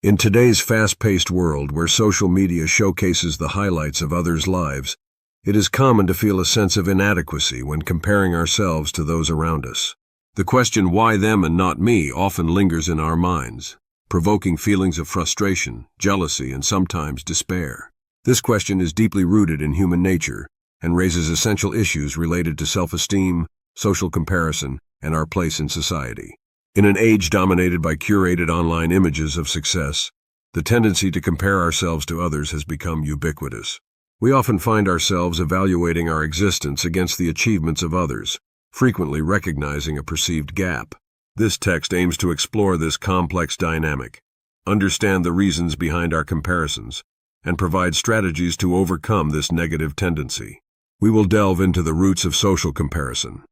In today's fast-paced world where social media showcases the highlights of others' lives, it is common to feel a sense of inadequacy when comparing ourselves to those around us. The question, why them and not me, often lingers in our minds, provoking feelings of frustration, jealousy, and sometimes despair. This question is deeply rooted in human nature and raises essential issues related to self-esteem, social comparison, and our place in society. In an age dominated by curated online images of success, the tendency to compare ourselves to others has become ubiquitous. We often find ourselves evaluating our existence against the achievements of others, frequently recognizing a perceived gap. This text aims to explore this complex dynamic, understand the reasons behind our comparisons, and provide strategies to overcome this negative tendency. We will delve into the roots of social comparison,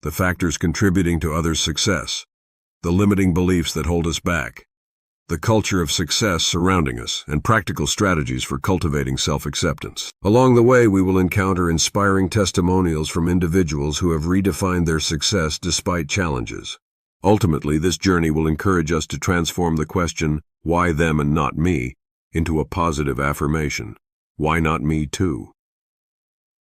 the factors contributing to others' success, the limiting beliefs that hold us back, the culture of success surrounding us, and practical strategies for cultivating self-acceptance. Along the way, we will encounter inspiring testimonials from individuals who have redefined their success despite challenges. Ultimately, this journey will encourage us to transform the question, why them and not me, into a positive affirmation, why not me too?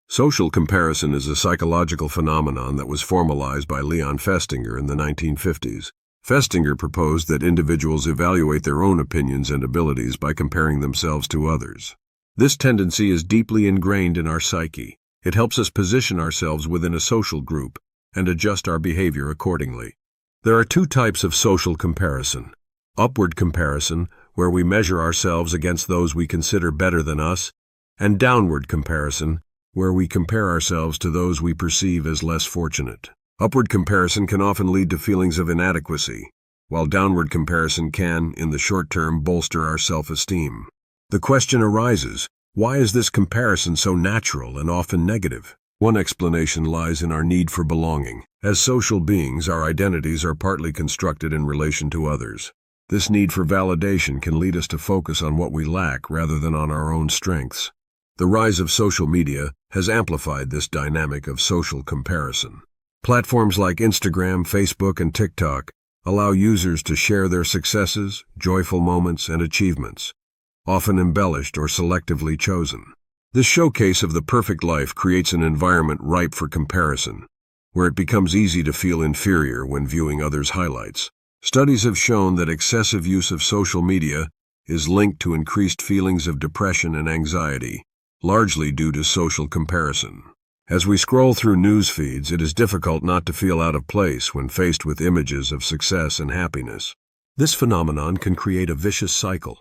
Social comparison is a psychological phenomenon that was formalized by Leon Festinger in the 1950s. Festinger proposed that individuals evaluate their own opinions and abilities by comparing themselves to others. This tendency is deeply ingrained in our psyche. It helps us position ourselves within a social group and adjust our behavior accordingly. There are two types of social comparison: upward comparison, where we measure ourselves against those we consider better than us, and downward comparison, where we compare ourselves to those we perceive as less fortunate. Upward comparison can often lead to feelings of inadequacy, while downward comparison can, in the short term, bolster our self-esteem. The question arises, why is this comparison so natural and often negative? One explanation lies in our need for belonging. As social beings, our identities are partly constructed in relation to others. This need for validation can lead us to focus on what we lack rather than on our own strengths. The rise of social media has amplified this dynamic of social comparison. Platforms like Instagram, Facebook, and TikTok allow users to share their successes, joyful moments, and achievements, often embellished or selectively chosen. This showcase of the perfect life creates an environment ripe for comparison, where it becomes easy to feel inferior when viewing others' highlights. Studies have shown that excessive use of social media is linked to increased feelings of depression and anxiety, largely due to social comparison. As we scroll through news feeds, it is difficult not to feel out of place when faced with images of success and happiness. This phenomenon can create a vicious cycle.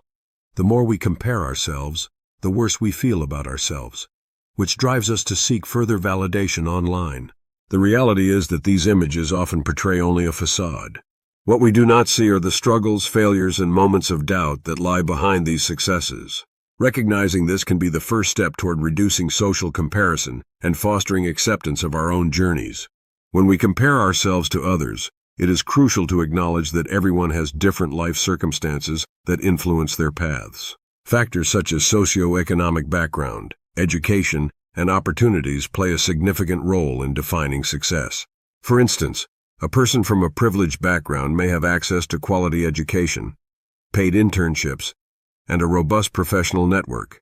The more we compare ourselves, the worse we feel about ourselves, which drives us to seek further validation online. The reality is that these images often portray only a facade. What we do not see are the struggles, failures, and moments of doubt that lie behind these successes. Recognizing this can be the first step toward reducing social comparison and fostering acceptance of our own journeys. When we compare ourselves to others, it is crucial to acknowledge that everyone has different life circumstances that influence their paths. Factors such as socioeconomic background, education, and opportunities play a significant role in defining success. For instance, a person from a privileged background may have access to quality education, paid internships, and a robust professional network,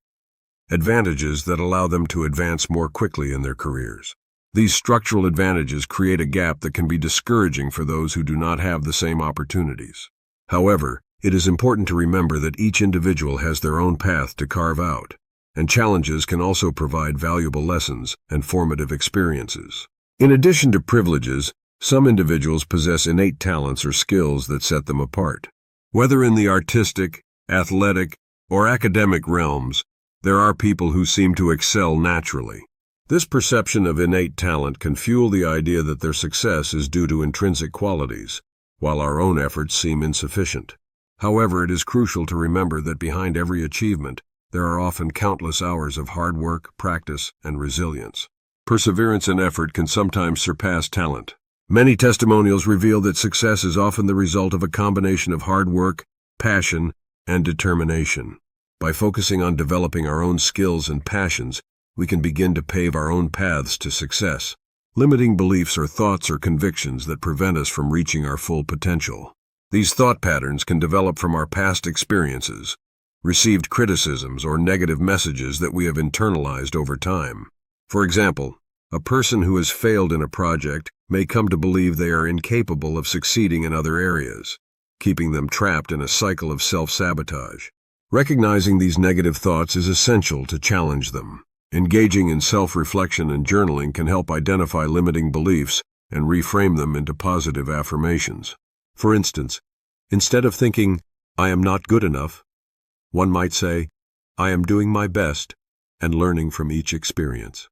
advantages that allow them to advance more quickly in their careers. These structural advantages create a gap that can be discouraging for those who do not have the same opportunities. However, it is important to remember that each individual has their own path to carve out, and challenges can also provide valuable lessons and formative experiences. In addition to privileges, some individuals possess innate talents or skills that set them apart. Whether in the artistic, athletic, or academic realms, there are people who seem to excel naturally. This perception of innate talent can fuel the idea that their success is due to intrinsic qualities, while our own efforts seem insufficient. However, it is crucial to remember that behind every achievement, there are often countless hours of hard work, practice, and resilience. Perseverance and effort can sometimes surpass talent. Many testimonials reveal that success is often the result of a combination of hard work, passion, and determination. By focusing on developing our own skills and passions, we can begin to pave our own paths to success. Limiting beliefs are thoughts or convictions that prevent us from reaching our full potential. These thought patterns can develop from our past experiences, received criticisms, or negative messages that we have internalized over time. For example, a person who has failed in a project may come to believe they are incapable of succeeding in other areas, keeping them trapped in a cycle of self-sabotage. Recognizing these negative thoughts is essential to challenge them. Engaging in self-reflection and journaling can help identify limiting beliefs and reframe them into positive affirmations. For instance, instead of thinking, "I am not good enough," one might say, "I am doing my best," and learning from each experience.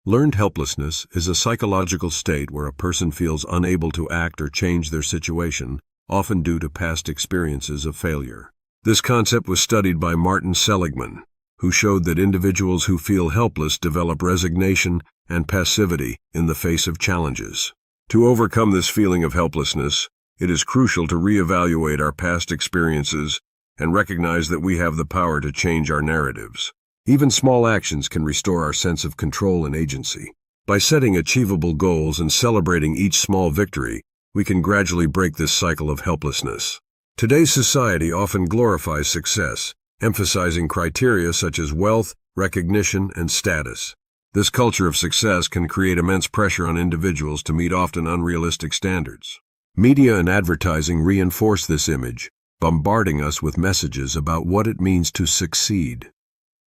Learned helplessness is a psychological state where a person feels unable to act or change their situation, often due to past experiences of failure. This concept was studied by Martin Seligman, who showed that individuals who feel helpless develop resignation and passivity in the face of challenges. To overcome this feeling of helplessness, it is crucial to reevaluate our past experiences and recognize that we have the power to change our narratives. Even small actions can restore our sense of control and agency. By setting achievable goals and celebrating each small victory, we can gradually break this cycle of helplessness. Today's society often glorifies success, emphasizing criteria such as wealth, recognition, and status. This culture of success can create immense pressure on individuals to meet often unrealistic standards. Media and advertising reinforce this image, bombarding us with messages about what it means to succeed.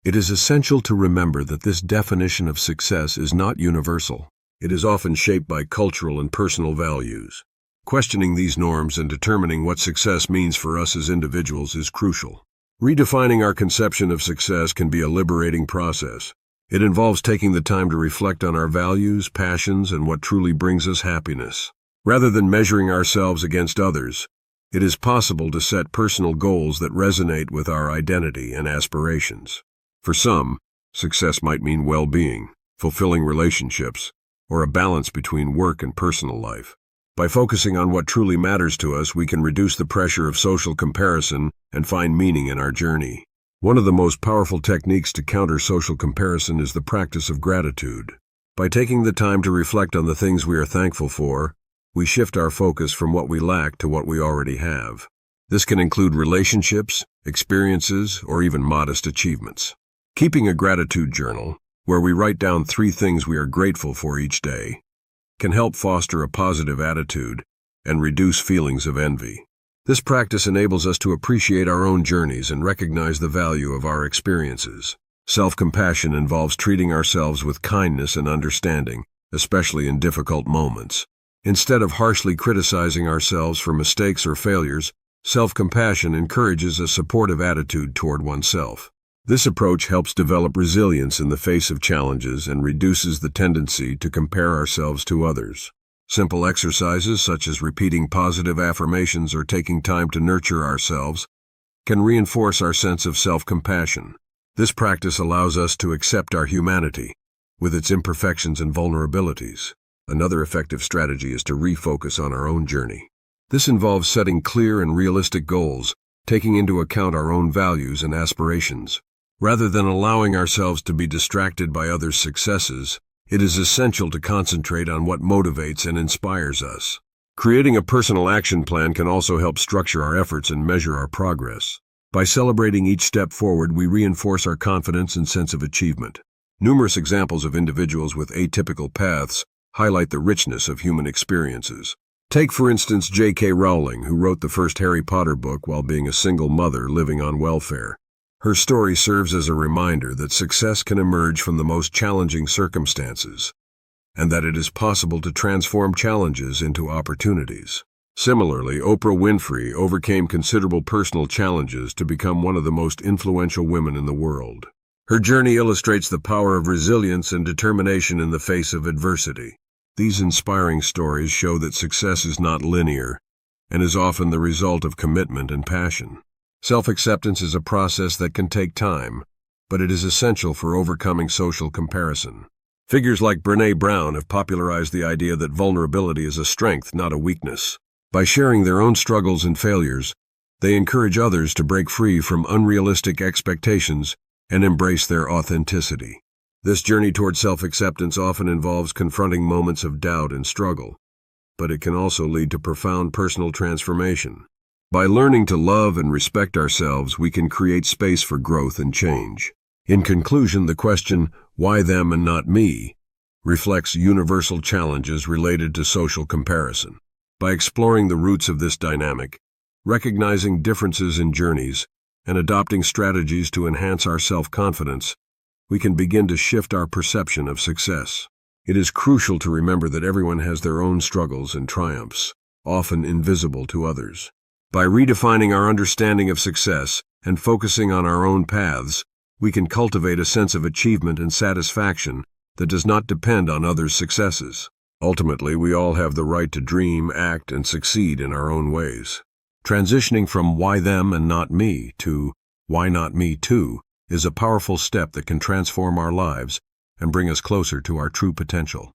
It is essential to remember that this definition of success is not universal. It is often shaped by cultural and personal values. Questioning these norms and determining what success means for us as individuals is crucial. Redefining our conception of success can be a liberating process. It involves taking the time to reflect on our values, passions, and what truly brings us happiness. Rather than measuring ourselves against others, it is possible to set personal goals that resonate with our identity and aspirations. For some, success might mean well-being, fulfilling relationships, or a balance between work and personal life. By focusing on what truly matters to us, we can reduce the pressure of social comparison and find meaning in our journey. One of the most powerful techniques to counter social comparison is the practice of gratitude. By taking the time to reflect on the things we are thankful for, we shift our focus from what we lack to what we already have. This can include relationships, experiences, or even modest achievements. Keeping a gratitude journal, where we write down 3 things we are grateful for each day, can help foster a positive attitude and reduce feelings of envy. This practice enables us to appreciate our own journeys and recognize the value of our experiences. Self-compassion involves treating ourselves with kindness and understanding, especially in difficult moments. Instead of harshly criticizing ourselves for mistakes or failures, self-compassion encourages a supportive attitude toward oneself. This approach helps develop resilience in the face of challenges and reduces the tendency to compare ourselves to others. Simple exercises such as repeating positive affirmations or taking time to nurture ourselves can reinforce our sense of self-compassion. This practice allows us to accept our humanity, with its imperfections and vulnerabilities. Another effective strategy is to refocus on our own journey. This involves setting clear and realistic goals, taking into account our own values and aspirations. Rather than allowing ourselves to be distracted by others' successes, it is essential to concentrate on what motivates and inspires us. Creating a personal action plan can also help structure our efforts and measure our progress. By celebrating each step forward, we reinforce our confidence and sense of achievement. Numerous examples of individuals with atypical paths highlight the richness of human experiences. Take, for instance, J.K. Rowling, who wrote the first Harry Potter book while being a single mother living on welfare. Her story serves as a reminder that success can emerge from the most challenging circumstances, and that it is possible to transform challenges into opportunities. Similarly, Oprah Winfrey overcame considerable personal challenges to become one of the most influential women in the world. Her journey illustrates the power of resilience and determination in the face of adversity. These inspiring stories show that success is not linear and is often the result of commitment and passion. Self-acceptance is a process that can take time, but it is essential for overcoming social comparison. Figures like Brené Brown have popularized the idea that vulnerability is a strength, not a weakness. By sharing their own struggles and failures, they encourage others to break free from unrealistic expectations and embrace their authenticity. This journey toward self-acceptance often involves confronting moments of doubt and struggle. but it can also lead to profound personal transformation. By learning to love and respect ourselves, we can create space for growth and change. In conclusion, the question, "Why them and not me?" reflects universal challenges related to social comparison. By exploring the roots of this dynamic, recognizing differences in journeys, and adopting strategies to enhance our self-confidence, we can begin to shift our perception of success. It is crucial to remember that everyone has their own struggles and triumphs, often invisible to others. By redefining our understanding of success and focusing on our own paths, we can cultivate a sense of achievement and satisfaction that does not depend on others' successes. Ultimately, we all have the right to dream, act, and succeed in our own ways. Transitioning from "why them and not me" to "why not me too" is a powerful step that can transform our lives and bring us closer to our true potential.